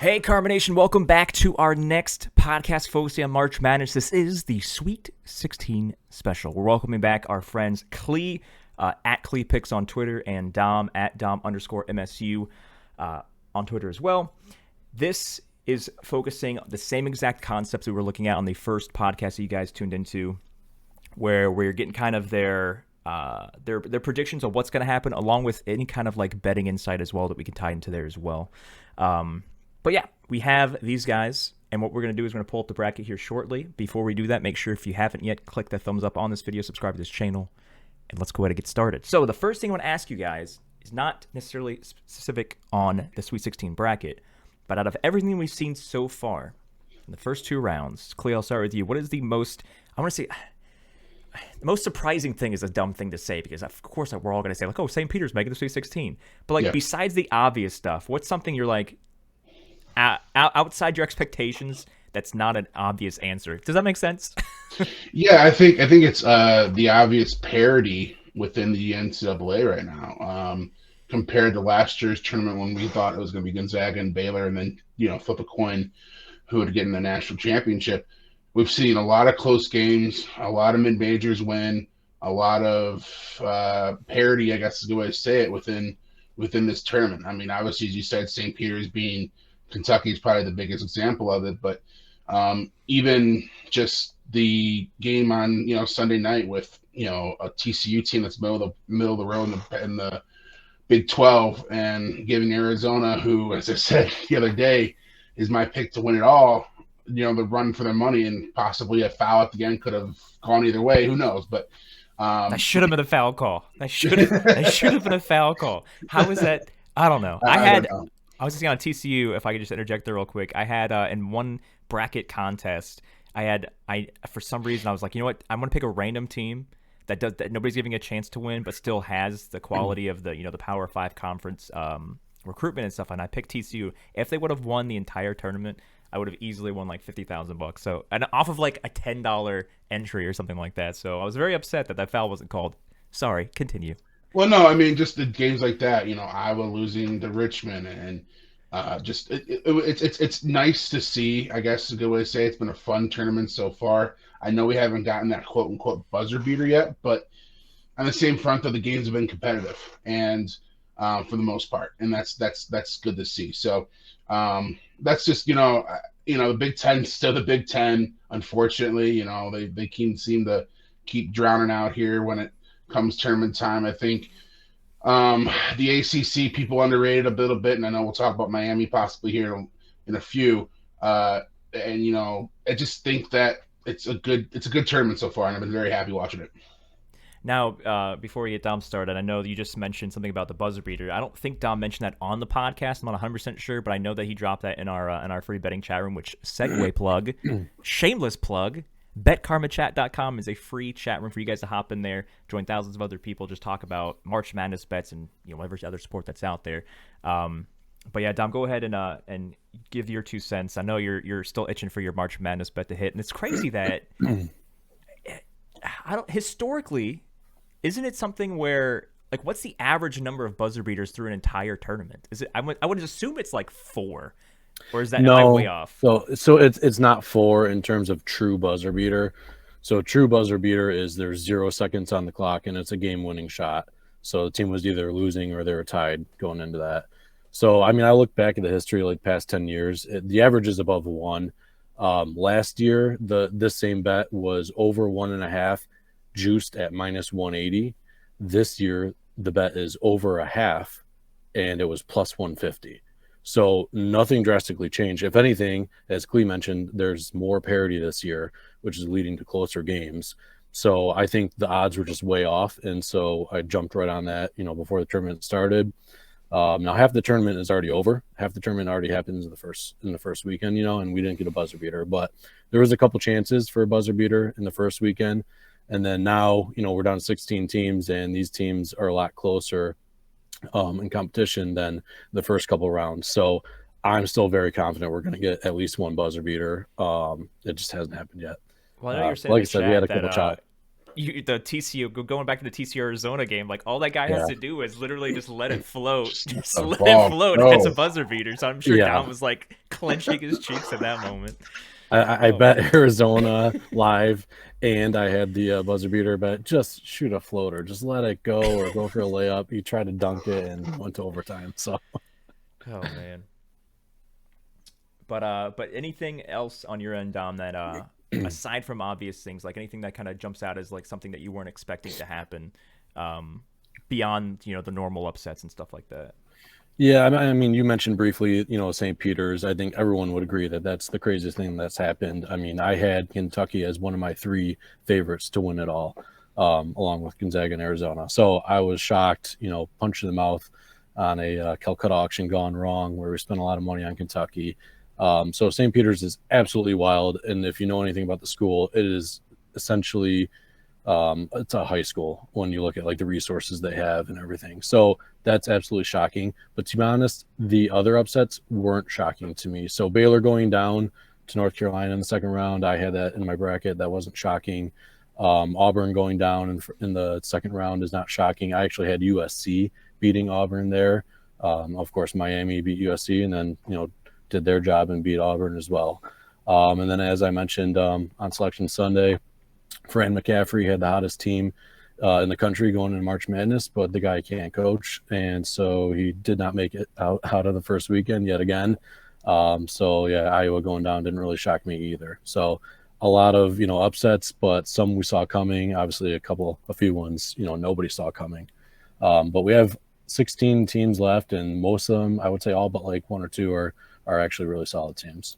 Hey, Carbonation, welcome back to our next podcast focusing on March Madness. This is the Sweet 16 special. We're welcoming back our friends CLE, at CLE Picks on Twitter, and Dom at Dom_MSU on Twitter as well. This is focusing on the same exact concepts we were looking at on the first podcast that you guys tuned into, where we're getting kind of their predictions of what's going to happen, along with any kind of like betting insight as well that we can tie into there as well. But yeah, we have these guys, and what we're going to do is we're going to pull up the bracket here shortly. Before we do that, make sure if you haven't yet, click the thumbs up on this video, subscribe to this channel, and let's go ahead and get started. So the first thing I want to ask you guys is not necessarily specific on the Sweet 16 bracket, but out of everything we've seen so far in the first two rounds, CLE, I'll start with you. What is the most surprising thing is a dumb thing to say, because of course we're all going to say like, oh, St. Peters making the Sweet 16. But like besides the obvious stuff, what's something you're like, outside your expectations, that's not an obvious answer? Does that make sense? Yeah, I think it's the obvious parity within the NCAA right now, compared to last year's tournament when we thought it was going to be Gonzaga and Baylor, and then flip a coin who would get in the national championship. We've seen a lot of close games, a lot of mid-majors win, a lot of parity, I guess is the way to say it, within this tournament. I mean, obviously, as you said, St. Peters being Kentucky is probably the biggest example of it, but even just the game on Sunday night with a TCU team that's middle of the road in the Big 12, and giving Arizona, who, as I said the other day, is my pick to win it all, the run for their money, and possibly a foul at the end could have gone either way. Who knows? But that should have been a foul call. That should have been a foul call. How is that? I don't know. I was just on TCU, if I could just interject there real quick. I had in one bracket contest, I for some reason I was like, you know what? I'm gonna pick a random team that nobody's giving a chance to win, but still has the quality of the the Power 5 conference recruitment and stuff. And I picked TCU. If they would have won the entire tournament, I would have easily won like $50,000. So, and off of like a $10 entry or something like that. So I was very upset that foul wasn't called. Sorry, continue. Well, no, I mean, just the games like that, Iowa losing to Richmond, and it's nice to see, I guess is a good way to say it. It's been a fun tournament so far. I know we haven't gotten that quote unquote buzzer beater yet, but on the same front, though, the games have been competitive, and for the most part, and that's good to see. So that's just the Big Ten, still the Big Ten. Unfortunately, they seem to keep drowning out here when it comes tournament time. I think the ACC people underrated a little bit, and I know we'll talk about Miami possibly here in a few. And I just think that it's a good tournament so far, and I've been very happy watching it. Now, before we get Dom started, I know that you just mentioned something about the buzzer beater. I don't think Dom mentioned that on the podcast. I'm not 100% sure, but I know that he dropped that in our free betting chat room. Which segue plug, shameless plug. BetKarmaChat.com is a free chat room for you guys to hop in there, join thousands of other people, just talk about March Madness bets and whatever other sport that's out there. But yeah, Dom, go ahead and give your 2 cents. I know you're still itching for your March Madness bet to hit, and it's crazy that historically, isn't it something where like what's the average number of buzzer beaters through an entire tournament? Is it? I would assume it's like 4. Or is that am I way off? So it's not 4 in terms of true buzzer beater. So true buzzer beater is there's 0 seconds on the clock and it's a game-winning shot. So the team was either losing or they were tied going into that. So I mean, I look back at the history like past 10 years. The average is above 1. Last year, this same bet was over 1.5, juiced at -180. This year, the bet is over a half, and it was +150. So nothing drastically changed. If anything, as Clee mentioned, there's more parity this year, which is leading to closer games. So I think the odds were just way off, and so I jumped right on that, before the tournament started. Now half the tournament is already over. Half the tournament already happens in the first weekend, and we didn't get a buzzer beater, but there was a couple chances for a buzzer beater in the first weekend, and then now we're down to 16 teams, and these teams are a lot closer in competition than the first couple rounds. So I'm still very confident we're going to get at least one buzzer beater. It just hasn't happened yet. Well, I know you're saying like I said, we had a couple shots. the TCU going back to the TCU Arizona game, like all that guy has to do is literally just let it float, just let it float. And it's a buzzer beater. So I'm sure Dom was like clenching his cheeks at that moment. I bet Arizona live, and I had the buzzer beater bet. Just shoot a floater, just let it go, or go for a layup. He tried to dunk it and went to overtime. So, oh man. But anything else on your end, Dom, that aside from obvious things, like anything that kind of jumps out as like something that you weren't expecting to happen, beyond the normal upsets and stuff like that? Yeah, I mean, you mentioned briefly, St. Peters. I think everyone would agree that that's the craziest thing that's happened. I mean, I had Kentucky as one of my 3 favorites to win it all, along with Gonzaga and Arizona. So I was shocked, punch in the mouth on a Calcutta auction gone wrong where we spent a lot of money on Kentucky. So St. Peters is absolutely wild. And if you know anything about the school, it is essentially it's a high school when you look at like the resources they have and everything. So that's absolutely shocking. But to be honest, the other upsets weren't shocking to me. So Baylor going down to North Carolina in the second round, I had that in my bracket. That wasn't shocking. Auburn going down in the second round is not shocking. I actually had USC beating Auburn there. Of course, Miami beat USC and then, did their job and beat Auburn as well. And then, as I mentioned, on Selection Sunday, Fran McCaffrey had the hottest team in the country going into March Madness, but the guy can't coach, and so he did not make it out of the first weekend yet again. So yeah, Iowa going down didn't really shock me either. So a lot of upsets, but some we saw coming. Obviously, a few ones nobody saw coming. But we have 16 teams left, and most of them, I would say all but like 1 or 2 are actually really solid teams.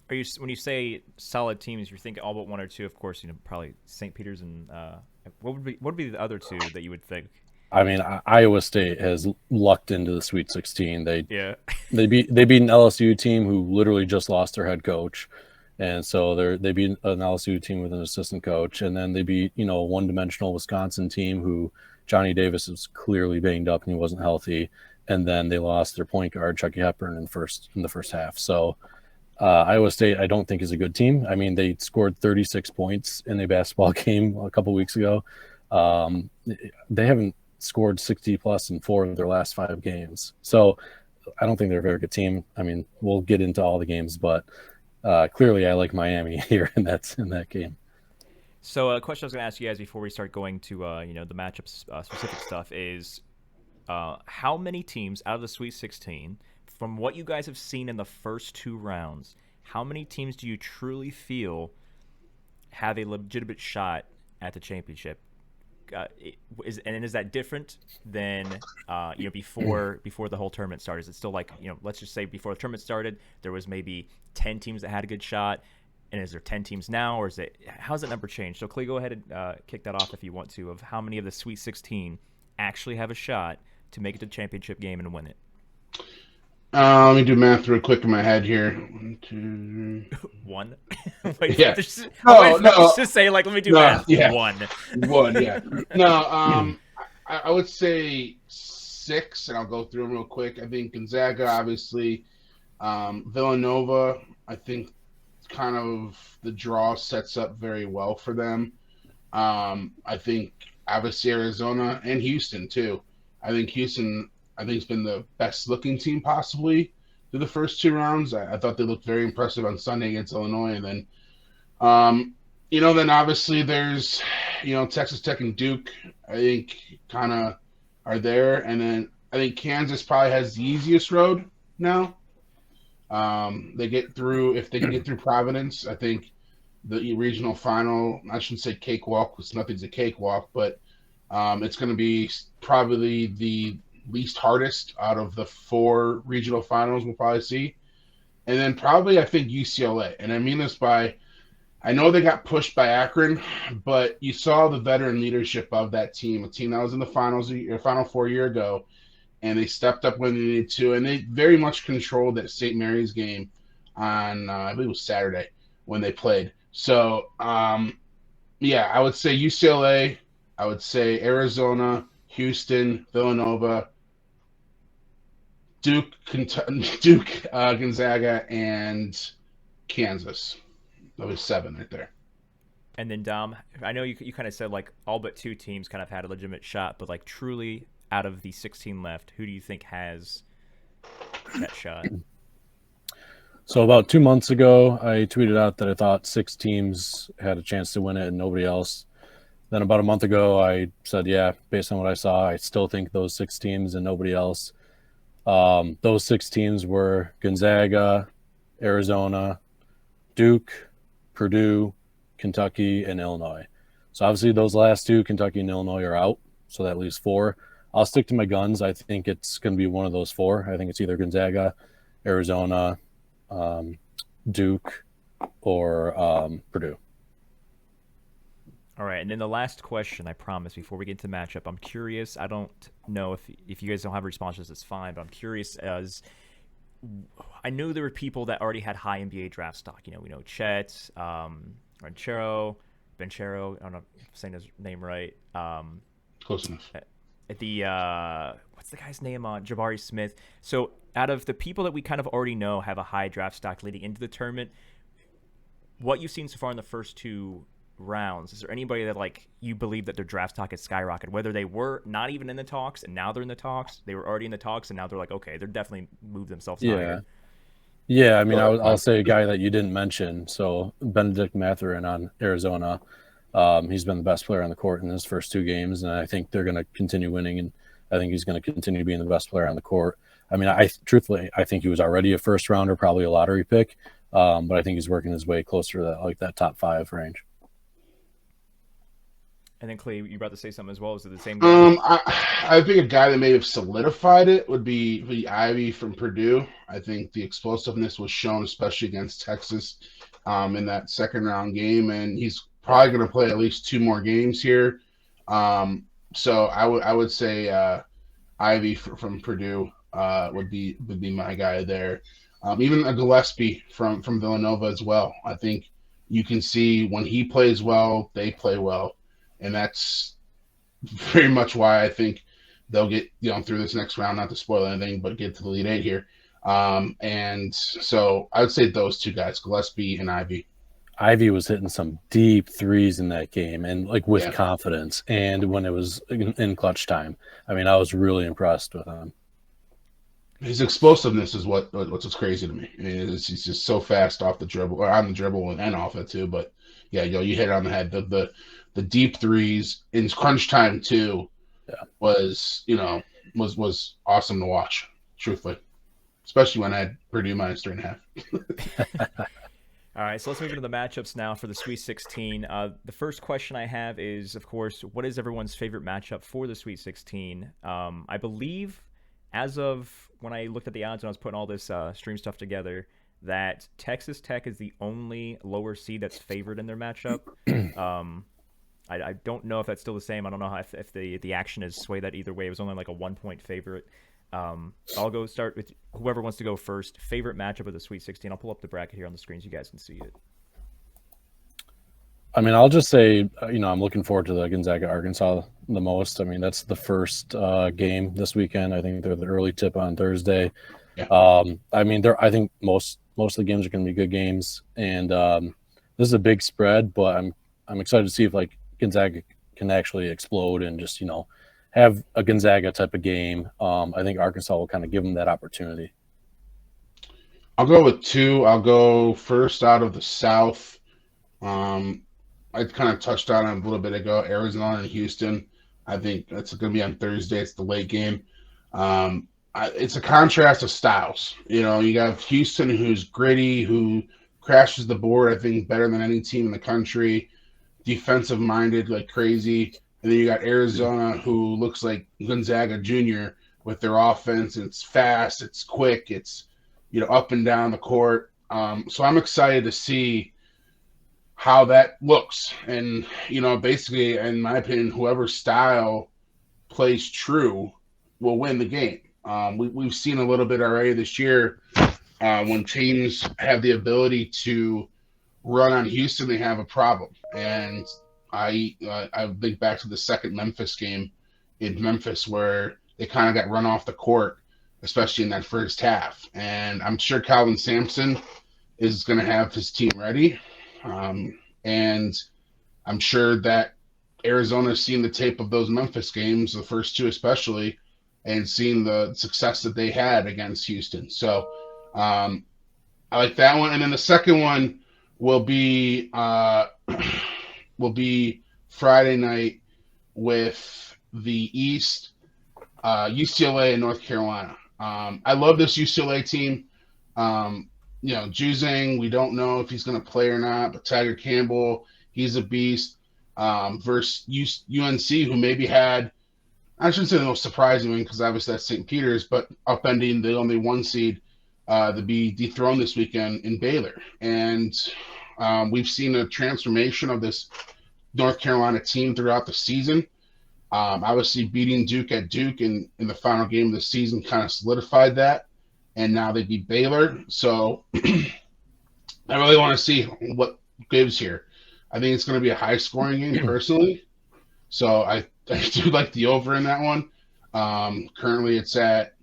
Are you, when you say solid teams, you're thinking all but 1 or 2? Of course, probably St. Peters and what would be the other 2 that you would think? I mean, Iowa State has lucked into the Sweet 16. They beat an LSU team who literally just lost their head coach, and so they beat an LSU team with an assistant coach, and then they beat a one-dimensional Wisconsin team who Johnny Davis was clearly banged up and he wasn't healthy, and then they lost their point guard Chucky Hepburn in the first half. So. Iowa State, I don't think is a good team. I mean, they scored 36 points in a basketball game a couple weeks ago. They haven't scored 60 plus in 4 of their last 5 games. So I don't think they're a very good team. I mean, we'll get into all the games, but clearly I like Miami here in that game. So a question I was going to ask you guys before we start going to the matchup specific stuff is how many teams out of the Sweet 16, from what you guys have seen in the first 2 rounds, how many teams do you truly feel have a legitimate shot at the championship? Is that different than before the whole tournament started? Is it still like let's just say before the tournament started there was maybe 10 teams that had a good shot, and is there 10 teams now, or how's that number changed? So Clay, go ahead and kick that off if you want to, of how many of the Sweet 16 actually have a shot to make it to the championship game and win it. Let me do math real quick in my head here. 1, 2, 1. Yeah. Just say like, let me do math. Yeah. 1. 1. Yeah. No. I would say 6, and I'll go through them real quick. I think Gonzaga, obviously, Villanova. I think kind of the draw sets up very well for them. I think obviously Arizona and Houston too. I think Houston. I think it's been the best looking team possibly through the first 2 rounds. I thought they looked very impressive on Sunday against Illinois. And then, then obviously there's, Texas Tech and Duke, I think kind of are there. And then I think Kansas probably has the easiest road now. They get through, if they can get through Providence, I think the regional final, I shouldn't say cakewalk because nothing's a cakewalk, but it's going to be probably the least hardest out of the 4 regional finals we'll probably see. And then probably I think UCLA. And I mean this by, I know they got pushed by Akron, but you saw the veteran leadership of that team, a team that was in the Final Four a year ago, and they stepped up when they needed to, and they very much controlled that St. Mary's game on, I believe it was Saturday when they played. So, I would say UCLA, I would say Arizona, Houston, Villanova, Duke, Gonzaga, and Kansas. That was 7 right there. And then Dom, I know you kind of said like all but 2 teams kind of had a legitimate shot, but like truly out of the 16 left, who do you think has that shot? So about 2 months ago, I tweeted out that I thought 6 teams had a chance to win it and nobody else. Then about a month ago, I said, yeah, based on what I saw, I still think those 6 teams and nobody else. Those 6 teams were Gonzaga, Arizona, Duke, Purdue, Kentucky, and Illinois. So obviously those last 2, Kentucky and Illinois, are out. So that leaves 4. I'll stick to my guns. I think it's going to be one of those 4. I think it's either Gonzaga, Arizona, Duke, or Purdue. All right, and then the last question, I promise, before we get into the matchup, I'm curious. I don't know if you guys don't have responses, it's fine, but I'm curious as I knew there were people that already had high NBA draft stock. You know, we know Chet, Ranchero, Benchero. I don't know if I'm saying his name right. Close enough. At the what's the guy's name on Jabari Smith? So out of the people that we kind of already know have a high draft stock leading into the tournament, what you've seen so far in the first 2 rounds, is there anybody that like you believe that their draft stock has skyrocketed, whether they were not even in the talks and now they're in the talks, they were already in the talks and now they're like, okay, they're definitely moved themselves higher? Yeah, I mean, I'll say a guy that you didn't mention. So Benedict Mathurin on Arizona, he's been the best player on the court in his first 2 games, and I think they're going to continue winning, and I think he's going to continue being the best player on the court. I mean, truthfully, I think he was already a first rounder, probably a lottery pick, but I think he's working his way closer to that top 5 range. And then Clay, you about to say something as well? Is it the same guy? I think a guy that may have solidified it would be Ivy from Purdue. I think the explosiveness was shown, especially against Texas, in that second round game, and he's probably going to play at least 2 more games here. So I would say Ivy from Purdue would be my guy there. Even a Gillespie from Villanova as well. I think you can see when he plays well, they play well. And that's very much why I think they'll get through this next round, not to spoil anything, but get to the Elite 8 here. And so I would say those 2 guys, Gillespie and Ivy. Ivy was hitting some deep threes in that game and like with confidence. And when it was in clutch time, I mean, I was really impressed with him. His explosiveness is what's crazy to me. I mean, he's just so fast off the dribble, or on the dribble and off it too. But yeah, you hit it on the head. The deep threes in crunch time too was awesome to watch, truthfully, especially when I had Purdue minus 3.5. All right, so let's move into the matchups now for the Sweet 16. The first question I have is, of course, what is everyone's favorite matchup for the Sweet 16? I believe, as of when I looked at the odds and I was putting all this stream stuff together, that Texas Tech is the only lower seed that's favored in their matchup. I don't know if that's still the same. I don't know if the action is swayed that either way. It was only like a 1-point favorite. I'll go start with whoever wants to go first. Favorite matchup of the Sweet 16. I'll pull up the bracket here on the screen so you guys can see it. I mean, I'll just say, I'm looking forward to the Gonzaga Arkansas the most. I mean, that's the first game this weekend. I think they're the early tip on Thursday. Yeah. I mean, I think most of the games are going to be good games, and this is a big spread. But I'm excited to see if like Gonzaga can actually explode and just have a Gonzaga type of game. I think Arkansas will kind of give them that opportunity. I'll go with 2. I'll go first out of the South. I kind of touched on it a little bit ago. Arizona and Houston. I think that's going to be on Thursday. It's the late game. It's a contrast of styles. You have Houston, who's gritty, who crashes the board, I think, better than any team in the country, defensive-minded like crazy. And then you got Arizona, who looks like Gonzaga Jr. with their offense. It's fast, it's quick, it's up and down the court. So I'm excited to see how that looks. And, basically, in my opinion, whoever style plays true will win the game. We've seen a little bit already this year when teams have the ability to run on Houston, they have a problem. And I think back to the second Memphis game in Memphis where they kind of got run off the court, especially in that first half. And I'm sure Calvin Sampson is going to have his team ready. And I'm sure that Arizona's seen the tape of those Memphis games, the first two especially, and seen the success that they had against Houston. So I like that one. And then the second one will be will be Friday night with the East, UCLA and North Carolina. I love this UCLA team. Juzang, we don't know if he's going to play or not, but Tiger Campbell, he's a beast. Versus UNC, who maybe had, I shouldn't say the most surprising one because obviously that's St. Peter's, but upending the only one seed to be dethroned this weekend in Baylor. And we've seen a transformation of this North Carolina team throughout the season. Obviously, beating Duke at Duke in the final game of the season kind of solidified that. And now they beat Baylor. So I really want to see what gives here. I think it's going to be a high-scoring game personally. So I do like the over in that one. Currently, it's at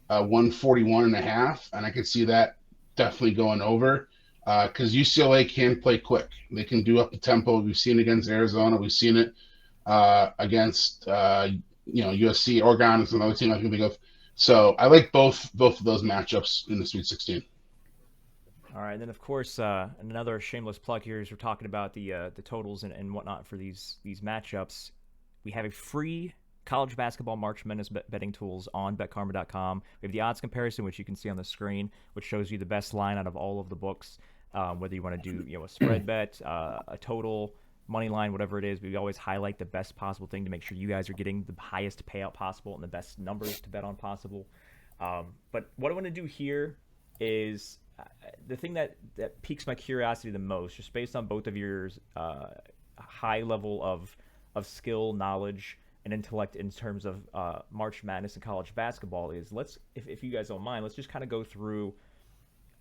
141.5, and I could see that definitely going over because UCLA can play quick. They can do up the tempo. We've seen it against Arizona. We've seen it against USC. Oregon is another team I can think of. So I like both of those matchups in the Sweet 16. All right, then of course another shameless plug here is we're talking about the totals and whatnot for these matchups. We have a free college basketball March Madness betting tools on betkarma.com. We have the odds comparison, which you can see on the screen, which shows you the best line out of all of the books. Whether you want to do a spread bet, a total, money line, whatever it is, we always highlight the best possible thing to make sure you guys are getting the highest payout possible and the best numbers to bet on possible. But what I want to do here is the thing that piques my curiosity the most, just based on both of your high level of skill, knowledge, and intellect in terms of March Madness and college basketball, is if you guys don't mind, let's just kind of go through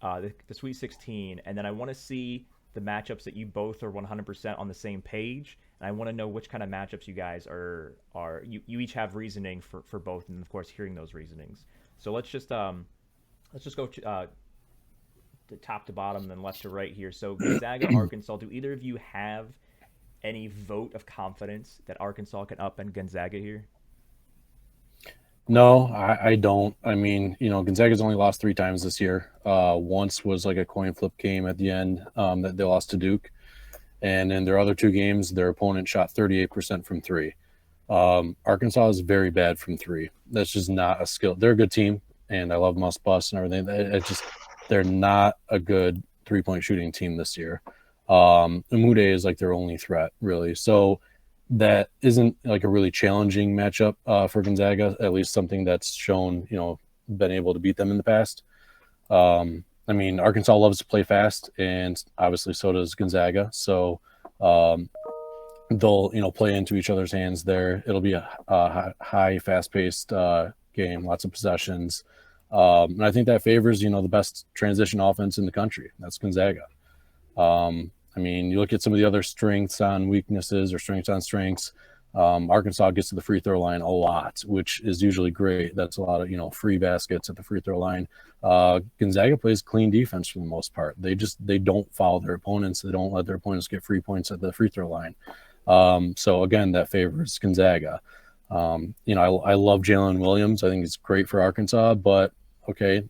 the Sweet 16, and then I want to see the matchups that you both are 100% on the same page, and I want to know which kind of matchups you guys are you each have reasoning for both, and of course hearing those reasonings. So let's just go top to bottom and then left to right here. So Gonzaga, Arkansas, do either of you have any vote of confidence that Arkansas can upend Gonzaga here? No, I don't. I mean, Gonzaga's only lost 3 times this year. Once was like a coin flip game at the end that they lost to Duke. And in their other 2 games, their opponent shot 38% from 3. Arkansas is very bad from 3. That's just not a skill. They're a good team, and I love Must Bus and everything. They're not a good 3-point shooting team this year. Umude is like their only threat, really. So that isn't like a really challenging matchup for Gonzaga, at least something that's shown, been able to beat them in the past. I mean, Arkansas loves to play fast, and obviously so does Gonzaga. So they'll, play into each other's hands there. It'll be a high, fast-paced game, lots of possessions. And I think that favors, the best transition offense in the country. That's Gonzaga. I mean, you look at some of the other strengths on weaknesses or strengths on strengths. Arkansas gets to the free throw line a lot, which is usually great. That's a lot of, free baskets at the free throw line. Gonzaga plays clean defense for the most part. They don't foul their opponents. They don't let their opponents get free points at the free throw line. So again, that favors Gonzaga. I love Jalen Williams. I think it's great for Arkansas, but okay,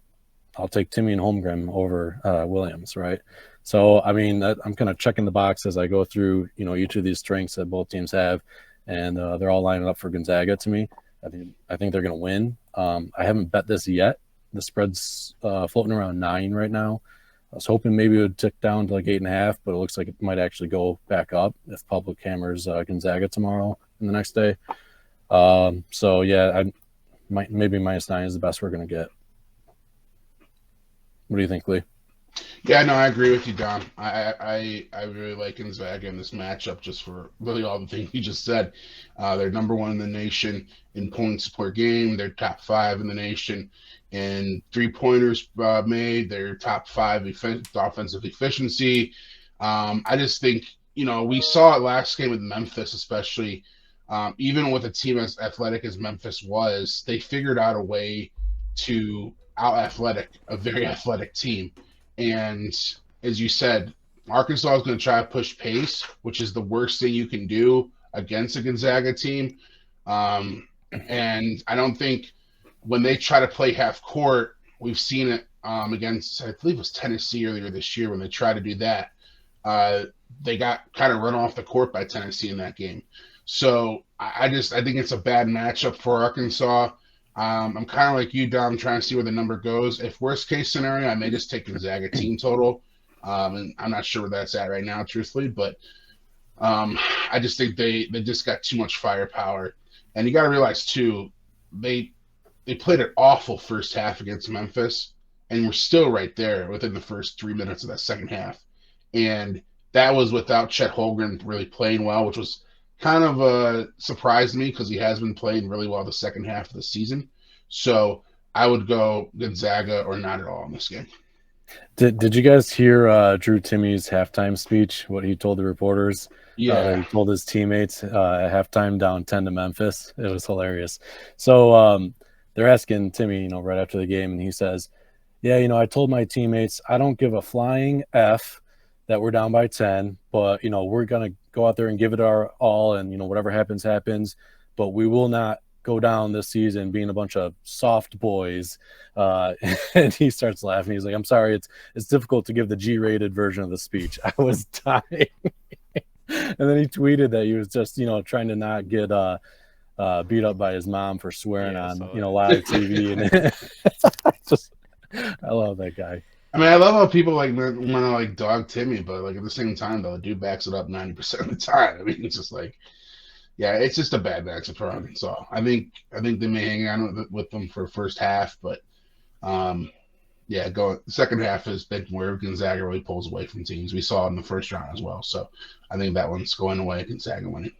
I'll take Timmy and Holmgren over Williams, right? So, I mean, I'm kind of checking the box as I go through, each of these strengths that both teams have, and they're all lining up for Gonzaga to me. I think they're going to win. I haven't bet this yet. The spread's floating around 9 right now. I was hoping maybe it would tick down to like 8.5, but it looks like it might actually go back up if public hammers Gonzaga tomorrow and the next day. So, yeah, maybe -9 is the best we're going to get. What do you think, Lee? Yeah, no, I agree with you, Dom. I really like Gonzaga in this matchup just for really all the things you just said. They're number 1 in the nation in points per game. They're top 5 in the nation in 3-pointers made. They're top 5 offensive efficiency. I just think, we saw it last game with Memphis, especially. Even with a team as athletic as Memphis was, they figured out a way to out-athletic a very athletic team. And as you said, Arkansas is going to try to push pace, which is the worst thing you can do against a Gonzaga team. And I don't think when they try to play half court, we've seen it against, I believe it was Tennessee earlier this year when they tried to do that. They got kind of run off the court by Tennessee in that game. So I think it's a bad matchup for Arkansas. I'm kind of like you, Dom, trying to see where the number goes. If worst case scenario, I may just take Gonzaga team total. And I'm not sure where that's at right now, truthfully, but I just think they just got too much firepower. And you got to realize too, they played an awful first half against Memphis, and we're still right there within the first 3 minutes of that second half. And that was without Chet Holmgren really playing well, which was kind of surprised me because he has been playing really well the second half of the season. So I would go Gonzaga or not at all in this game. Did you guys hear Drew Timmy's halftime speech, what he told the reporters? Yeah. He told his teammates at halftime down 10 to Memphis. It was hilarious. So they're asking Timmy, right after the game, and he says, yeah, I told my teammates I don't give a flying F that we're down by 10, but, we're going to go out there and give it our all, and, whatever happens, happens, but we will not go down this season being a bunch of soft boys. And he starts laughing. He's like, I'm sorry, it's difficult to give the G-rated version of the speech. I was dying. And then he tweeted that he was just, trying to not get beat up by his mom for swearing on, live TV. And I love that guy. I mean, I love how people want to dog Timmy, but at the same time, though, the dude backs it up 90% of the time. I mean, it's just yeah, it's just a bad matchup for Arkansas. I think they may hang on with them for first half, but the second half has been where Gonzaga really pulls away from teams. We saw it in the first round as well. So I think that one's going away. Gonzaga winning.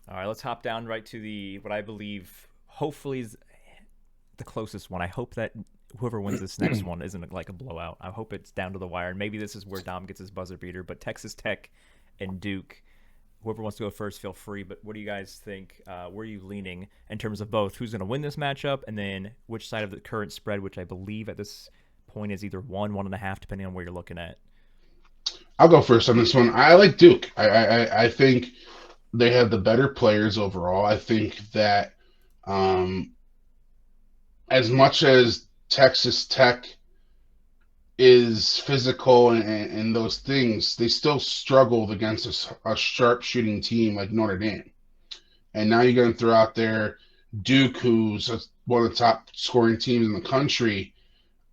All right, let's hop down right to what I believe hopefully is the closest one. I hope that whoever wins this next one isn't like a blowout. I hope it's down to the wire. And maybe this is where Dom gets his buzzer beater. But Texas Tech and Duke, whoever wants to go first, feel free. But what do you guys think? Where are you leaning in terms of both who's going to win this matchup and then which side of the current spread, which I believe at this point is either 1.5, depending on where you're looking at? I'll go first on this one. I like Duke. I think they have the better players overall. I think that as much as Texas Tech is physical and those things, they still struggled against a sharp shooting team like Notre Dame. And now you're going to throw out there Duke, who's one of the top scoring teams in the country.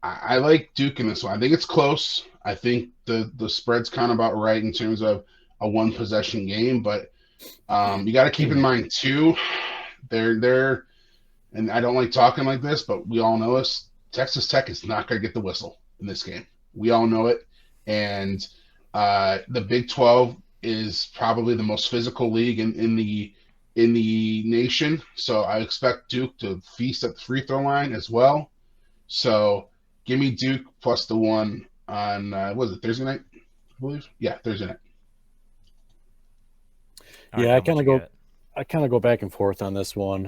I like Duke in this one. I think it's close. I think the spread's kind of about right in terms of a one possession game, but you got to keep in mind too, they're and I don't like talking like this, but we all know this. Texas Tech is not going to get the whistle in this game. We all know it. And the Big 12 is probably the most physical league in the nation. So I expect Duke to feast at the free throw line as well. So give me Duke plus the one on, what is it, Thursday night, I believe? Yeah, Thursday night. Yeah, I kind of go back and forth on this one.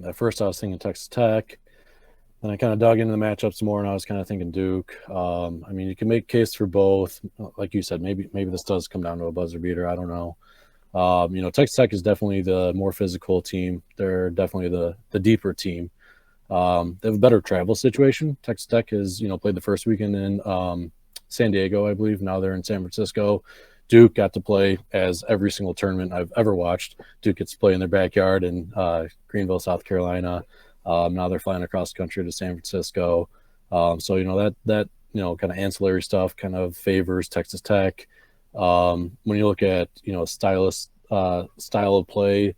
At first I was thinking Texas Tech. Then I kind of dug into the matchups more, and I was kind of thinking Duke. I mean, you can make a case for both. Like you said, maybe this does come down to a buzzer beater. I don't know. Texas Tech is definitely the more physical team. They're definitely the deeper team. They have a better travel situation. Texas Tech has, played the first weekend in San Diego, I believe. Now they're in San Francisco. Duke got to play as every single tournament I've ever watched. Duke gets to play in their backyard in Greenville, South Carolina. Now they're flying across the country to San Francisco. So, that kind of ancillary stuff kind of favors Texas Tech. When you look at, style of play,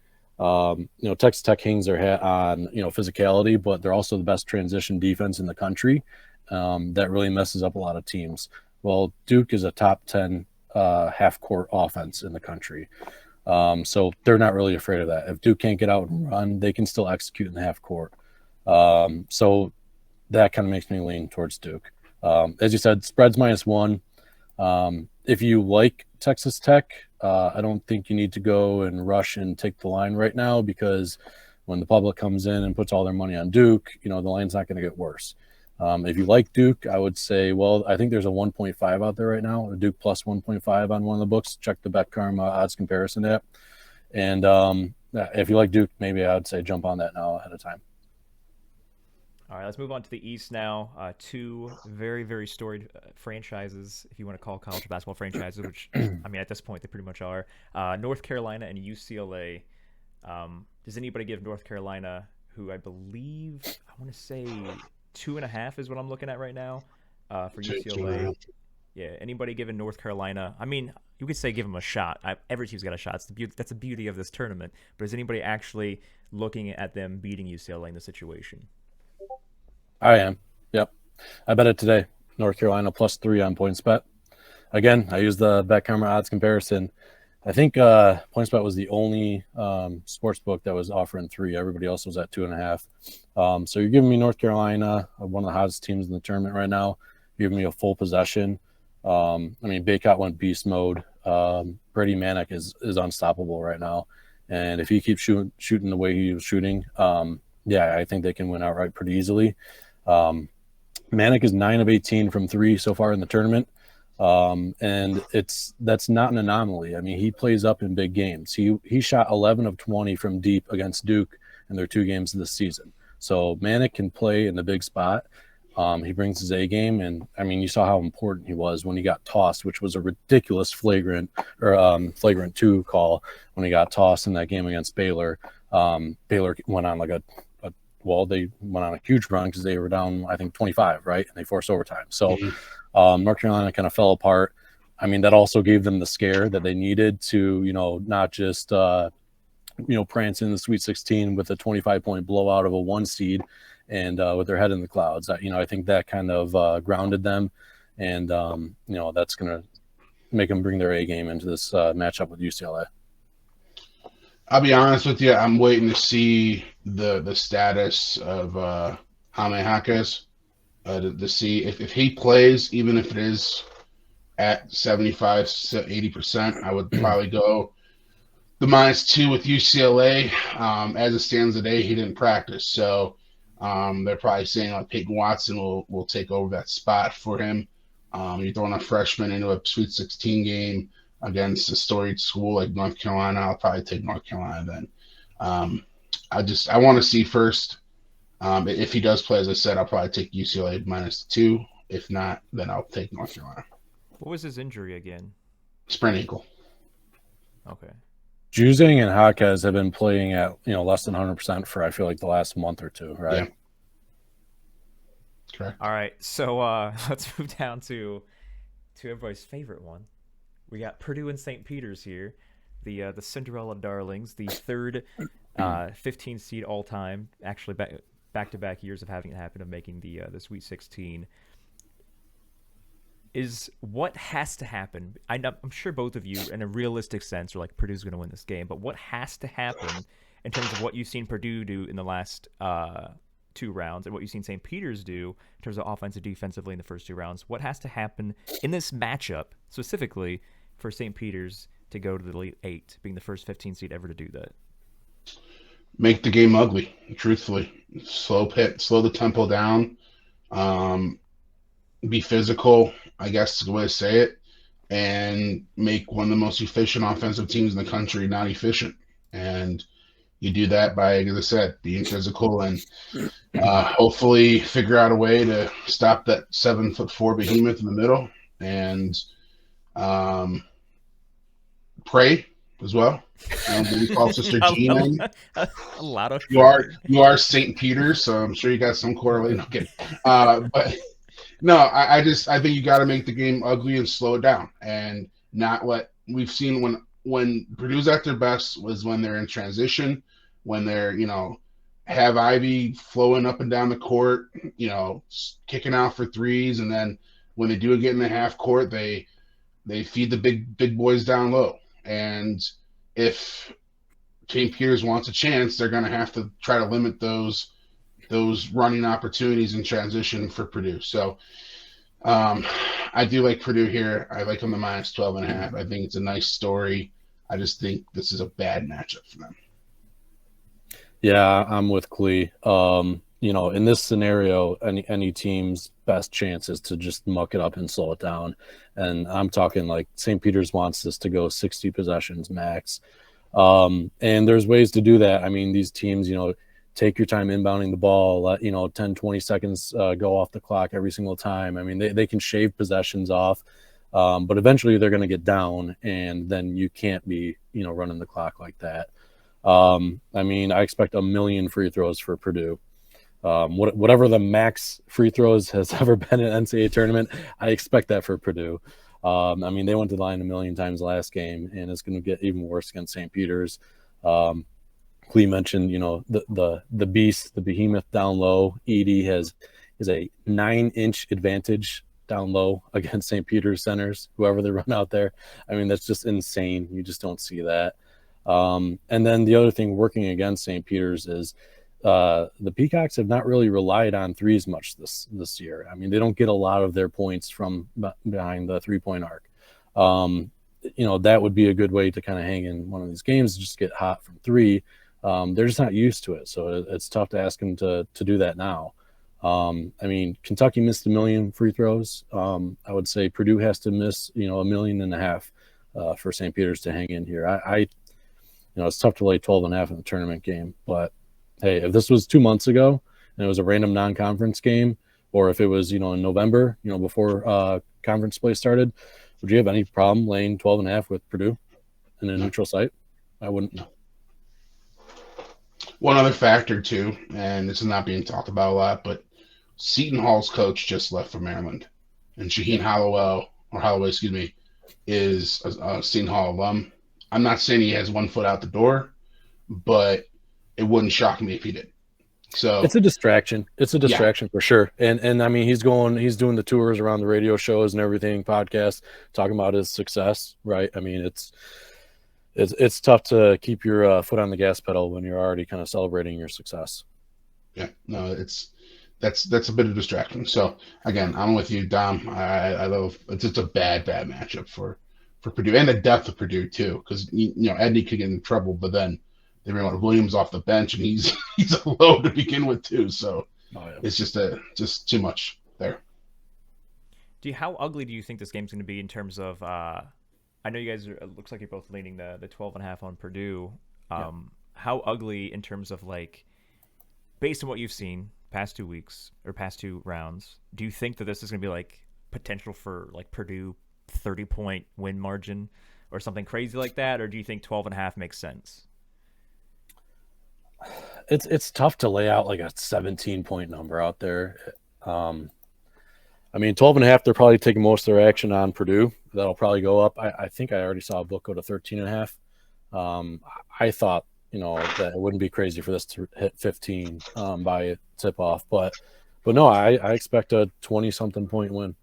Texas Tech hangs their hat on, physicality, but they're also the best transition defense in the country. That really messes up a lot of teams. Well, Duke is a top 10 half-court offense in the country. So they're not really afraid of that. If Duke can't get out and run, they can still execute in the half court. So that kind of makes me lean towards Duke. As you said, spreads -1. If you like Texas Tech, I don't think you need to go and rush and take the line right now, because when the public comes in and puts all their money on Duke, the line's not going to get worse. If you like Duke, I would say, well, I think there's a 1.5 out there right now, a Duke plus 1.5 on one of the books. Check the Bet Karma odds comparison app. And if you like Duke, maybe I would say jump on that now ahead of time. All right, let's move on to the East now. Two very, very storied franchises, if you want to call college basketball franchises, which, I mean, at this point, they pretty much are. North Carolina and UCLA. Does anybody give North Carolina, who I believe, I want to say 2.5 is what I'm looking at right now for UCLA? Yeah, anybody giving North Carolina? I mean, you could say give them a shot. Every team's got a shot. That's the beauty of this tournament. But is anybody actually looking at them beating UCLA in the situation? I am. Yep. I bet it today. North Carolina plus 3 on PointsBet. Again, I used the Bet Karma odds comparison. I think PointsBet was the only sports book that was offering 3. Everybody else was at 2.5. So you're giving me North Carolina, one of the hottest teams in the tournament right now. You're giving me a full possession. I mean, Baycott went beast mode. Brady Manick is unstoppable right now. And if he keeps shooting the way he was shooting, I think they can win outright pretty easily. Manick is 9 of 18 from 3 so far in the tournament. And that's not an anomaly. I mean, he plays up in big games. He shot 11 of 20 from deep against Duke in their 2 games this season. So Manick can play in the big spot. He brings his A game, and I mean, you saw how important he was when he got tossed, which was a ridiculous flagrant 2 call when he got tossed in that game against Baylor. Baylor went on they went on a huge run because they were down, I think, 25, right? And they forced overtime. So North Carolina kind of fell apart. I mean, that also gave them the scare that they needed to, not just, prance in the Sweet 16 with a 25-point blowout of a 1 seed and with their head in the clouds. I think that kind of grounded them. And, that's going to make them bring their A game into this matchup with UCLA. I'll be honest with you. I'm waiting to see the status of Jaime Jaquez to see if he plays, even if it is at 75, 80%. I would probably go the -2 with UCLA. As it stands today, he didn't practice, so they're probably saying like Peyton Watson will take over that spot for him. You're throwing a freshman into a Sweet 16 game against a storied school like North Carolina. I'll probably take North Carolina then. I want to see first. If he does play, as I said, I'll probably take UCLA -2. If not, then I'll take North Carolina. What was his injury again? Sprained ankle. Okay. Juzang and Jaquez have been playing at less than 100% for I feel like the last month or 2, right? Yeah. Correct. All right, so let's move down to everybody's favorite one. We got Purdue and St. Peters here, the Cinderella darlings, the third 15 seed all time. Actually, back-to-back years of having it happen, of making the Sweet 16. Is what has to happen? I'm sure both of you, in a realistic sense, are like Purdue's going to win this game. But what has to happen in terms of what you've seen Purdue do in the last 2 rounds and what you've seen St. Peters do in terms of offensive, defensively in the first 2 rounds? What has to happen in this matchup specifically for St. Peters to go to the Elite 8, being the first 15 seed ever to do that? Make the game ugly, truthfully. Slow the tempo down. Be physical, I guess is the way to say it, and make one of the most efficient offensive teams in the country not efficient. And you do that by, as I said, being physical and hopefully figure out a way to stop that 7'4" behemoth in the middle, and pray as well. We call Sister Jean. A lot of you are St. Peters, so I'm sure you got some correlation. Okay, but no, I think you got to make the game ugly and slow it down, and not let. We've seen when Purdue's at their best was when they're in transition, when they're have Ivy flowing up and down the court, kicking out for threes, and then when they do get in the half court, they feed the big boys down low. And if St. Peters wants a chance, they're going to have to try to limit those running opportunities in transition for Purdue. So I do like Purdue here. I like them the -12.5. I think it's a nice story. I just think this is a bad matchup for them. Yeah, I'm with Clee. in this scenario, any team's best chance is to just muck it up and slow it down. And I'm talking like St. Peters wants this to go 60 possessions max. And there's ways to do that. I mean, these teams, take your time inbounding the ball, let, 10, 20 seconds go off the clock every single time. I mean, they can shave possessions off, but eventually they're going to get down, and then you can't be, running the clock like that. I mean, I expect 1 million free throws for Purdue. Whatever the max free throws has ever been in an NCAA tournament, I expect that for Purdue. I mean, they went to the line 1 million times last game, and it's going to get even worse against St. Peters. Clee mentioned, the beast, the behemoth down low. Edie is a 9-inch advantage down low against St. Peters centers, whoever they run out there. I mean, that's just insane. You just don't see that. And then the other thing working against St. Peters is the Peacocks have not really relied on threes much this year. I mean, they don't get a lot of their points from behind the 3-point arc. That would be a good way to kind of hang in one of these games, just get hot from three. They're just not used to it, so it's tough to ask them to do that now. I mean, Kentucky missed 1 million free throws. I would say Purdue has to miss, 1.5 million for St. Peters to hang in here. It's tough to lay 12.5 in the tournament game, but hey, if this was 2 months ago and it was a random non-conference game, or if it was, in November, before conference play started, would you have any problem laying 12.5 with Purdue in a neutral site? I wouldn't. No. One other factor too, and this is not being talked about a lot, but Seton Hall's coach just left for Maryland, and Shaheen Holloway, is a Seton Hall alum. I'm not saying he has 1 foot out the door, but it wouldn't shock me if he did. So it's a distraction. It's a distraction for sure. And I mean, he's doing the tours around the radio shows and everything, podcasts, talking about his success, right? I mean, it's tough to keep your foot on the gas pedal when you're already kind of celebrating your success. Yeah, no, that's a bit of distraction. So again, I'm with you, Dom. I love it's just a bad matchup for Purdue, and the depth of Purdue too, because Edney could get in trouble, but then they bring Williams off the bench, and he's a low to begin with too. So It's just too much there. How ugly do you think this game's going to be in terms of? I know you guys it looks like you're both leaning the 12.5 on Purdue. How ugly in terms of based on what you've seen past 2 weeks or past 2 rounds, do you think that this is going to be potential for Purdue 30-point win margin or something crazy like that, or do you think 12.5 makes sense? It's tough to lay out a 17-point number out there. I mean, 12.5, they're probably taking most of their action on Purdue. That'll probably go up. I think I already saw a book go to 13.5. I thought, that it wouldn't be crazy for this to hit 15 by tip off, but no, I expect a 20-something point win.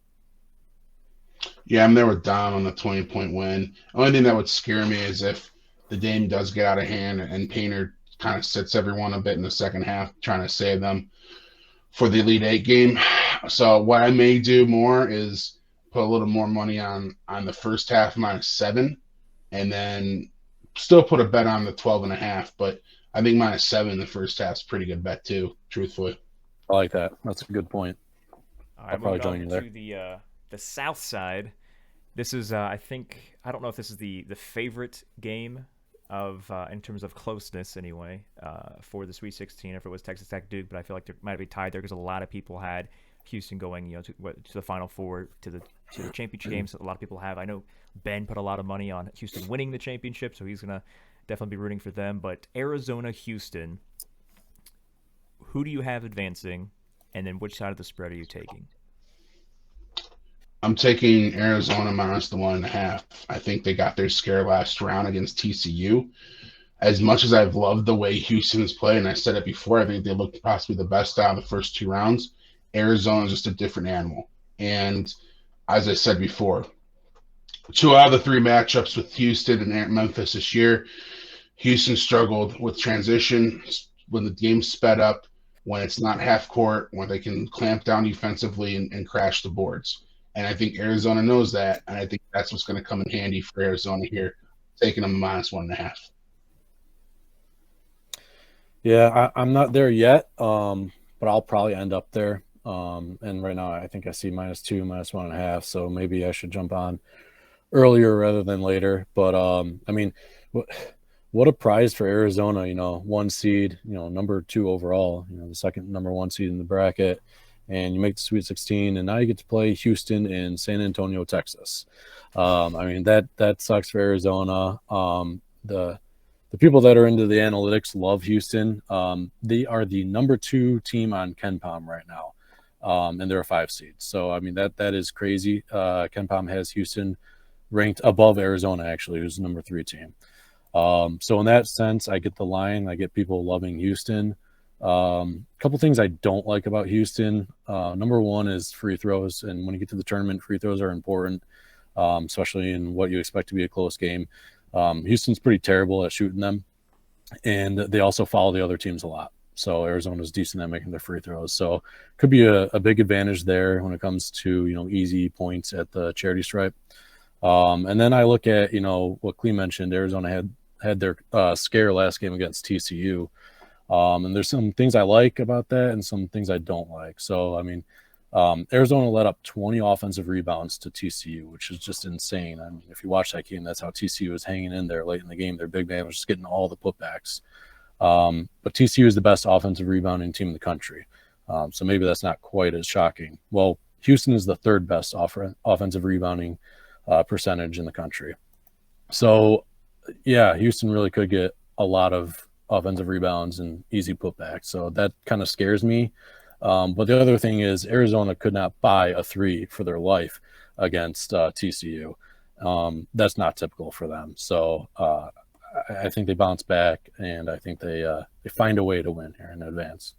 Yeah, I'm there with Dom on the 20-point win. The only thing that would scare me is if the game does get out of hand and Painter kind of sits everyone a bit in the second half, trying to save them for the Elite Eight game. So what I may do more is put a little more money on the first half -7, and then still put a bet on the 12.5. But I think -7 in the first half is a pretty good bet too, truthfully. I like that. That's a good point. All right, I'll probably join you there. To the South side. This is, I don't know if this is the favorite game of in terms of closeness anyway for the Sweet 16, if it was Texas Tech Duke, but I feel like there might be tied there because a lot of people had Houston going to the Final Four, to the championship games. A lot of people have. I know Ben put a lot of money on Houston winning the championship, so he's gonna definitely be rooting for them. But Arizona, Houston, who do you have advancing, and then which side of the spread are you taking? I'm taking Arizona minus the 1.5. I think they got their scare last round against TCU. As much as I've loved the way Houston's played, and I said it before, I think they looked possibly the best out of the first 2 rounds. Arizona's just a different animal. And as I said before, 2 out of the 3 matchups with Houston and Memphis this year, Houston struggled with transition when the game sped up, when it's not half court, when they can clamp down defensively and crash the boards. And I think Arizona knows that, and I think that's what's going to come in handy for Arizona here, taking them minus 1.5. Yeah, I'm not there yet, but but I'll probably end up there. And right now I think I see -2, -1.5. So maybe I should jump on earlier rather than later. But I mean, what a prize for Arizona, 1 seed, number 2 overall, the second number 1 seed in the bracket, and you make the Sweet 16, and now you get to play Houston in San Antonio, Texas. I mean, that sucks for Arizona. The people that are into the analytics love Houston. They are the number 2 team on KenPom right now, and they're a 5 seed. So, I mean, that is crazy. KenPom has Houston ranked above Arizona, actually, who's the number 3 team. So in that sense, I get the line. I get people loving Houston. A couple things I don't like about Houston. Number 1 is free throws. And when you get to the tournament, free throws are important, especially in what you expect to be a close game. Houston's pretty terrible at shooting them. And they also follow the other teams a lot. So Arizona's decent at making their free throws. So could be a big advantage there when it comes to, easy points at the charity stripe. And then I look at, what Clee mentioned. Arizona had their scare last game against TCU. And there's some things I like about that and some things I don't like. So, I mean, Arizona let up 20 offensive rebounds to TCU, which is just insane. I mean, if you watch that game, that's how TCU was hanging in there late in the game. Their big man was just getting all the putbacks. But TCU is the best offensive rebounding team in the country. So maybe that's not quite as shocking. Well, Houston is the 3rd best offensive rebounding percentage in the country. So, yeah, Houston really could get a lot of offensive rebounds and easy putbacks. So that kind of scares me. But the other thing is Arizona could not buy a 3 for their life against TCU. That's not typical for them. So I think they bounce back, and I think they find a way to win here in advance.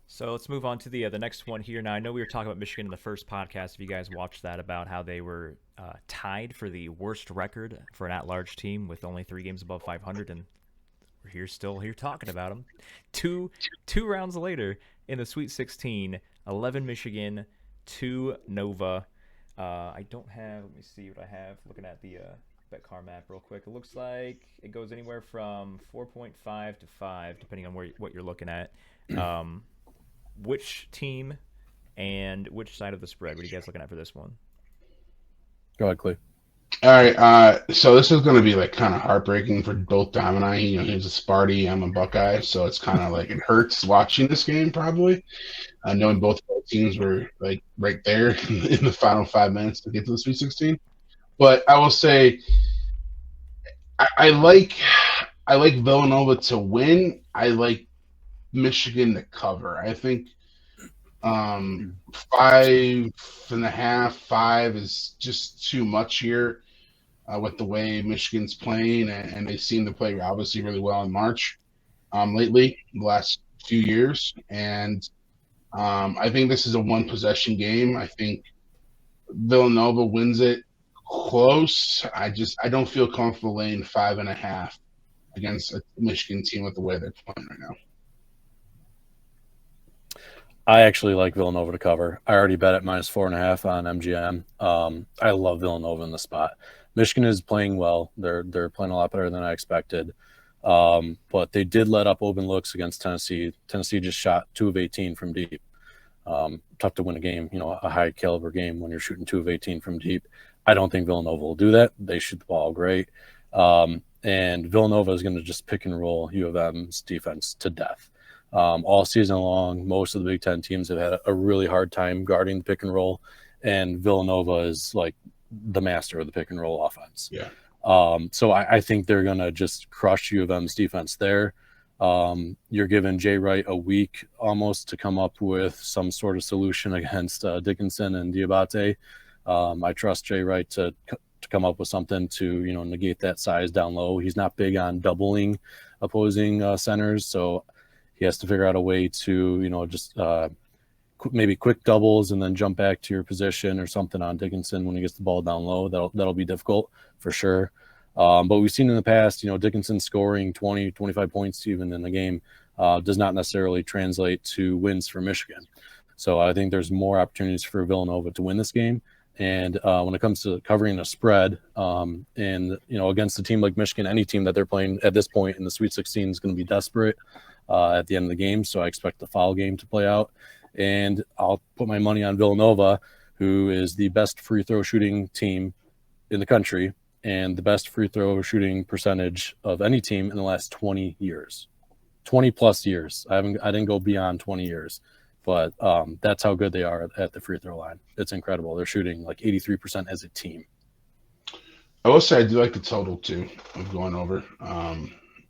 So let's move on to the next one here. Now, I know we were talking about Michigan in the first podcast. If you guys watched that, about how they were tied for the worst record for an at-large team with only 3 games above 500, and we're still here talking about them. Two rounds later in the Sweet 16, 11 Michigan, 2 Nova. I don't have. Let me see what I have. Looking at the Betcar map real quick. It looks like it goes anywhere from 4.5 to 5, depending on what you're looking at. Which team and which side of the spread? What are you guys looking at for this one? Go ahead, Clay. All right. So this is going to be like kind of heartbreaking for both Dom and I. He's a Sparty, I'm a Buckeye, so it's kind of like it hurts watching this game probably. Knowing both of our teams were like right there in the final 5 minutes to get to the Sweet 16. But I will say, I like Villanova to win. I like Michigan to cover. I think 5.5, 5 is just too much here with the way Michigan's playing, and they seem to play obviously really well in March lately, the last few years. And I think this is a 1-possession game. I think Villanova wins it close. I don't feel comfortable laying 5.5 against a Michigan team with the way they're playing right now. I actually like Villanova to cover. I already bet at -4.5 on MGM. I love Villanova in the spot. Michigan is playing well. They're playing a lot better than I expected. But they did let up open looks against Tennessee. Tennessee just shot 2 of 18 from deep. Tough to win a game, a high caliber game when you're shooting 2 of 18 from deep. I don't think Villanova will do that. They shoot the ball great. And Villanova is going to just pick and roll U of M's defense to death. All season long, most of the Big Ten teams have had a really hard time guarding the pick and roll, and Villanova is like the master of the pick and roll offense. Yeah. So I think they're going to just crush U of M's defense there. You're giving Jay Wright a week almost to come up with some sort of solution against Dickinson and Diabate. I trust Jay Wright to come up with something to, negate that size down low. He's not big on doubling opposing centers, so he has to figure out a way to, just maybe quick doubles and then jump back to your position or something on Dickinson when he gets the ball down low. That'll be difficult for sure. But we've seen in the past, Dickinson scoring 20, 25 points even in the game does not necessarily translate to wins for Michigan. So I think there's more opportunities for Villanova to win this game. And when it comes to covering a spread and, against a team like Michigan, any team that they're playing at this point in the Sweet 16 is going to be desperate. at the end of the game. So I expect the foul game to play out. And I'll put my money on Villanova, who is the best free throw shooting team in the country and the best free throw shooting percentage of any team in the last 20 years. 20 plus years. I didn't go beyond 20 years, but that's how good they are at the free throw line. It's incredible. They're shooting like 83% as a team. I will say I do like the total too of going over.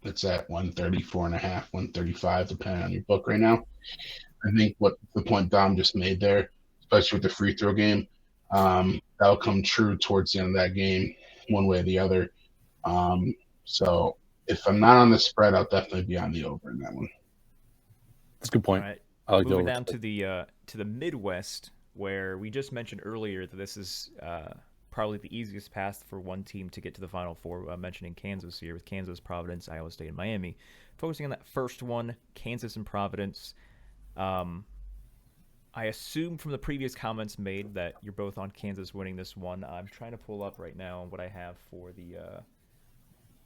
It's at 134.5, 135, depending on your book right now. I think what the point Dom just made there, especially with the free throw game, that'll come true towards the end of that game, one way or the other. So if I'm not on the spread, I'll definitely be on the over in that one. That's a good point. All right. I like Moving down to the Midwest, where we just mentioned earlier that this is probably the easiest path for one team to get to the Final Four, mentioning Kansas here with Kansas, Providence, Iowa State, and Miami. Focusing on that first one, Kansas and Providence. I assume from the previous comments made that you're both on Kansas winning this one. I'm trying to pull up right now what I have for the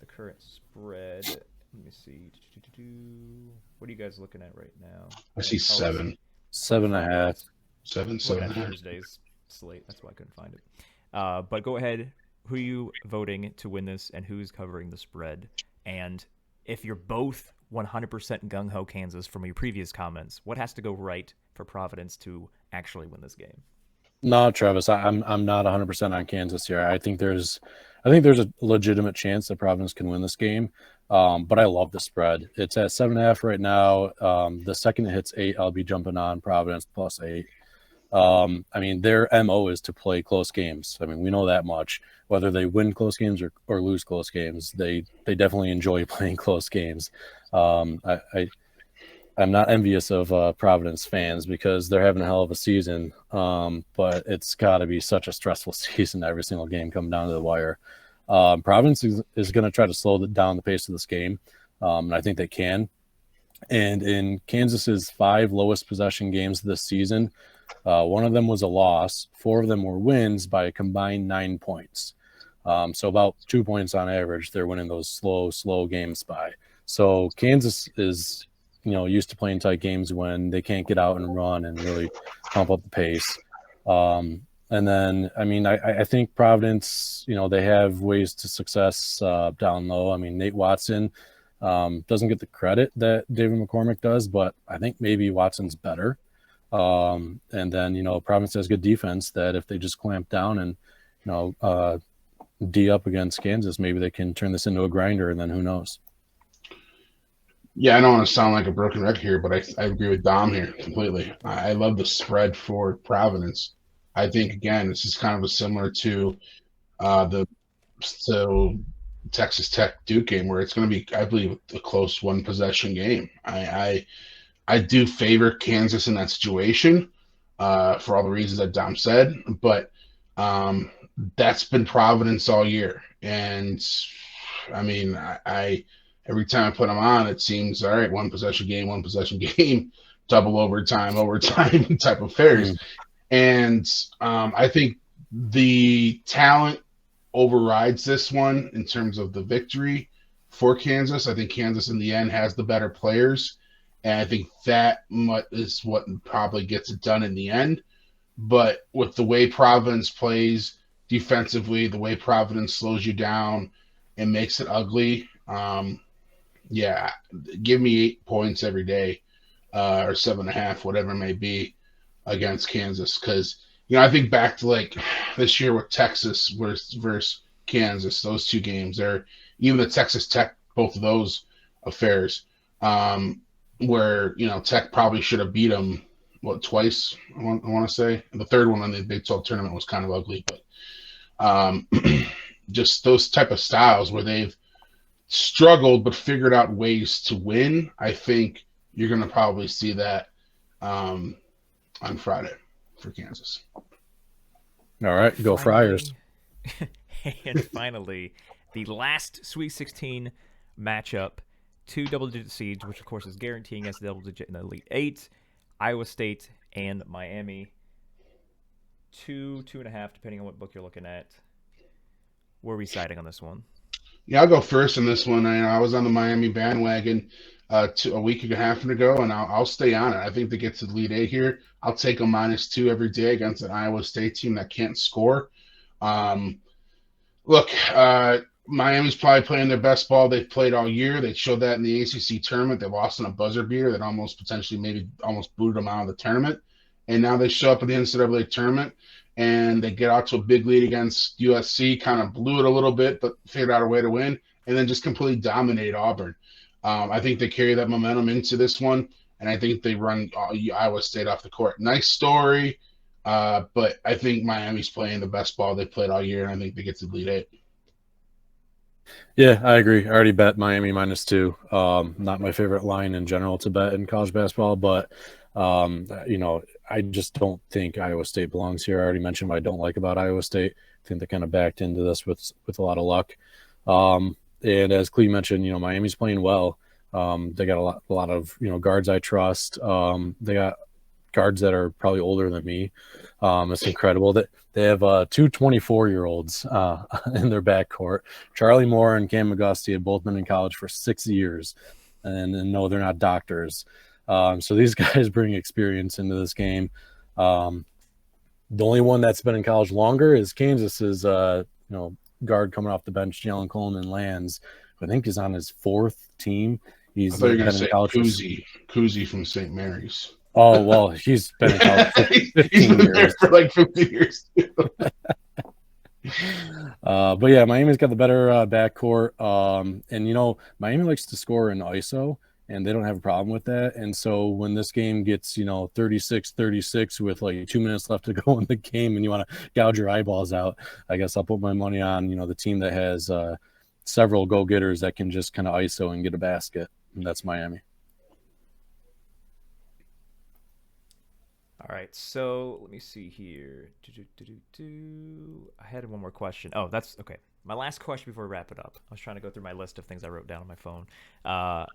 current spread. Let me see. What are you guys looking at right now? I see 7. 7.5. 7, Look at 7.5. Thursday's slate. That's why I couldn't find it. But go ahead. Who are you voting to win this, and who's covering the spread? And if you're both 100% gung-ho Kansas from your previous comments, what has to go right for Providence to actually win this game? No, Travis, I'm not 100% on Kansas here. I think there's a legitimate chance that Providence can win this game, but I love the spread. It's at 7.5 right now. The second it hits 8, I'll be jumping on Providence plus 8. I mean, their MO is to play close games. I mean, we know that much. Whether they win close games or lose close games, they definitely enjoy playing close games. I'm not envious of Providence fans because they're having a hell of a season, but it's got to be such a stressful season, every single game coming down to the wire. Providence is going to try to slow down the pace of this game, and I think they can. And in Kansas's 5 lowest possession games this season, one of them was a loss. 4 of them were wins by a combined 9 points. So about 2 points on average, they're winning those slow games by. So Kansas is, used to playing tight games when they can't get out and run and really pump up the pace. And then, I mean, I think Providence, they have ways to success down low. I mean, Nate Watson doesn't get the credit that David McCormick does, but I think maybe Watson's better. And then, Providence has good defense that if they just clamp down and, D up against Kansas, maybe they can turn this into a grinder, and then who knows? Yeah, I don't want to sound like a broken record here, but I agree with Dom here completely. I love the spread for Providence. I think, again, this is kind of similar to the Texas Tech Duke game, where it's going to be, I believe, a close one-possession game. I do favor Kansas in that situation for all the reasons that Dom said, but that's been Providence all year. And, I mean, I every time I put them on, it seems, all right, one possession game, double overtime type of affairs. Mm-hmm. And I think the talent overrides this one in terms of the victory for Kansas. I think Kansas in the end has the better players, and I think that is what probably gets it done in the end. But with the way Providence plays defensively, the way Providence slows you down and makes it ugly, yeah, give me 8 points every day, or 7.5, whatever it may be, against Kansas. Because, I think back to like this year with Texas versus Kansas, those 2 games, even the Texas Tech, both of those affairs, where, Tech probably should have beat them, twice, I want to say. And the third one in the Big 12 tournament was kind of ugly, but just those type of styles where they've struggled but figured out ways to win. I think you're going to probably see that on Friday for Kansas. All right, go Friars. And finally, the last Sweet 16 matchup, 2 double-digit seeds, which of course is guaranteeing us double-digit in the Elite 8, Iowa State and Miami. 2.5, depending on what book you're looking at. Where are we siding on this one? Yeah, I'll go first in this one. I was on the Miami bandwagon a week and a half ago, and I'll stay on it. I think they get to lead eight here. I'll take a -2 every day against an Iowa State team that can't score. Um, Look, Miami's probably playing their best ball they've played all year. They showed that in the ACC tournament. They lost in a buzzer beater that almost potentially maybe almost booted them out of the tournament. And now they show up in the NCAA tournament and they get out to a big lead against USC, kind of blew it a little bit, but figured out a way to win, and then just completely dominate Auburn. I think they carry that momentum into this one, and I think they run Iowa State off the court. Nice story. But I think Miami's playing the best ball they've played all year, and I think they get to lead eight. Yeah, I agree. I already bet Miami -2. Not my favorite line in general to bet in college basketball, but I just don't think Iowa State belongs here. I already mentioned what I don't like about Iowa State. I think they kind of backed into this with a lot of luck. And as Clee mentioned, Miami's playing well. They got a lot of guards I trust. They got guards that are probably older than me. It's incredible that they have 2 24-year-olds in their backcourt. Charlie Moore and Cam McGusty have both been in college for 6 years, and no, they're not doctors. So these guys bring experience into this game. The only one that's been in college longer is Kansas's guard coming off the bench, Jalen Coleman Lands, who I think is on his 4th team. I thought you were going to say Kuzi from St. Mary's. Oh, well, he's been in college for 15 years. For like 50 years. But yeah, Miami's got the better backcourt. And, Miami likes to score in ISO, and they don't have a problem with that. And so when this game gets, 36-36 with like 2 minutes left to go in the game and you want to gouge your eyeballs out, I guess I'll put my money on, the team that has several go-getters that can just kind of ISO and get a basket. And that's Miami. All right, so let me see here. I had one more question. Oh, that's okay. My last question before we wrap it up. I was trying to go through my list of things I wrote down on my phone.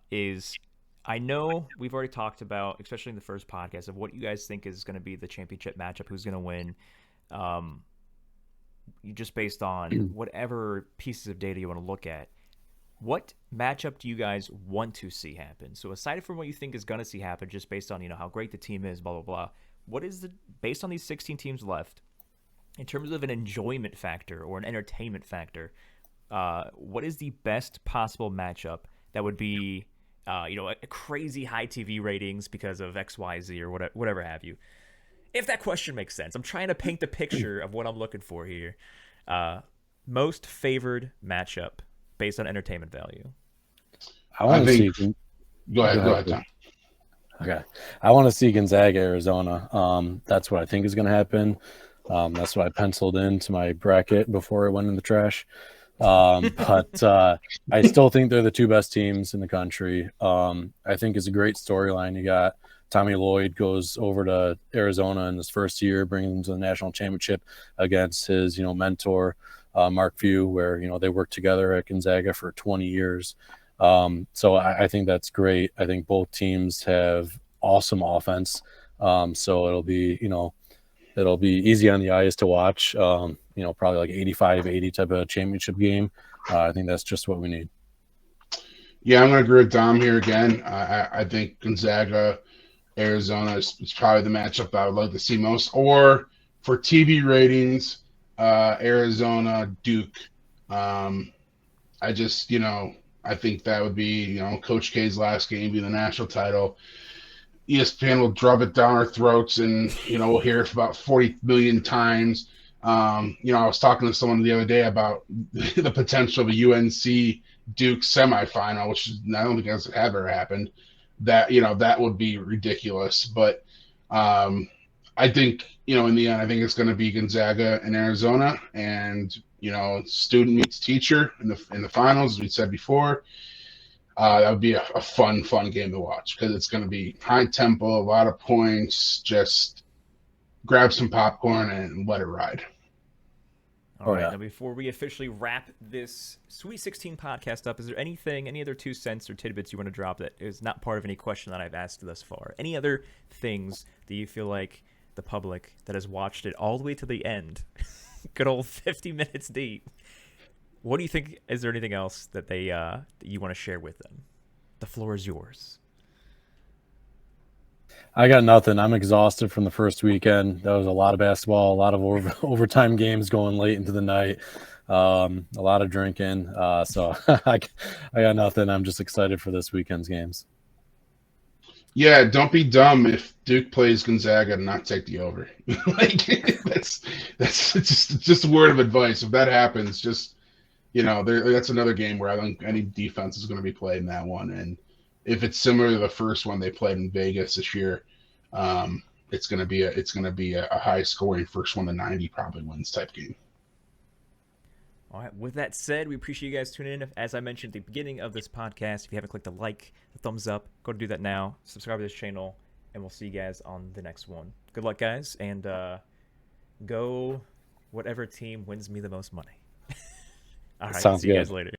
Is I know we've already talked about, especially in the first podcast, of what you guys think is going to be the championship matchup, who's going to win. You just based on whatever pieces of data you want to look at. What matchup do you guys want to see happen? So aside from what you think is going to see happen, just based on how great the team is, blah blah blah. What is based on these 16 teams left, in terms of an enjoyment factor or an entertainment factor? What is the best possible matchup that would be, a crazy high TV ratings because of X, Y, Z, or whatever have you? If that question makes sense, I'm trying to paint the picture of what I'm looking for here. Most favored matchup based on entertainment value. I want to see. Go ahead, Tom. Okay. I want to see Gonzaga, Arizona. That's what I think is going to happen. That's what I penciled into my bracket before it went in the trash. But I still think they're the 2 best teams in the country. I think it's a great storyline. You got Tommy Lloyd goes over to Arizona in his first year, bringing them to the national championship against his, mentor, Mark Few, where, they worked together at Gonzaga for 20 years. So I think that's great. I think both teams have awesome offense. So it'll be easy on the eyes to watch. Probably like 85-80 type of championship game. I think that's just what we need. Yeah, I'm going to agree with Dom here again. I think Gonzaga, Arizona is probably the matchup I would like to see most. Or for TV ratings, Arizona, Duke. I think that would be, Coach K's last game, be the national title. ESPN will drop it down our throats, and we'll hear it about 40 million times. I was talking to someone the other day about the potential of a UNC Duke semifinal, which I don't think has ever happened. That would be ridiculous. But I think in the end, I think it's going to be Gonzaga and Arizona, and student meets teacher in the finals, as we said before. That would be a fun game to watch because it's going to be high tempo, a lot of points. Just grab some popcorn and let it ride. All right. Now, before we officially wrap this Sweet 16 podcast up, is there any other 2 cents or tidbits you want to drop that is not part of any question that I've asked thus far? Any other things that you feel like the public that has watched it all the way to the end, good old 50 minutes deep, What do you think? Is there anything else that they that you want to share with them? The floor is yours. I got nothing. I'm exhausted from the first weekend. That was a lot of basketball, a lot of overtime games going late into the night, a lot of drinking. So I got nothing. I'm just excited for this weekend's games. Yeah, don't be dumb if Duke plays Gonzaga and not take the over. Like that's just a word of advice. If that happens, just that's another game where I think any defense is going to be played in that one. And if it's similar to the first one they played in Vegas this year, it's going to be a high scoring first one to 90 probably wins type game. All right. With that said, we appreciate you guys tuning in. As I mentioned at the beginning of this podcast, if you haven't clicked the like, the thumbs up, go to do that now. Subscribe to this channel, and we'll see you guys on the next one. Good luck, guys, and go whatever team wins me the most money. All right. Sounds See you good. guys later.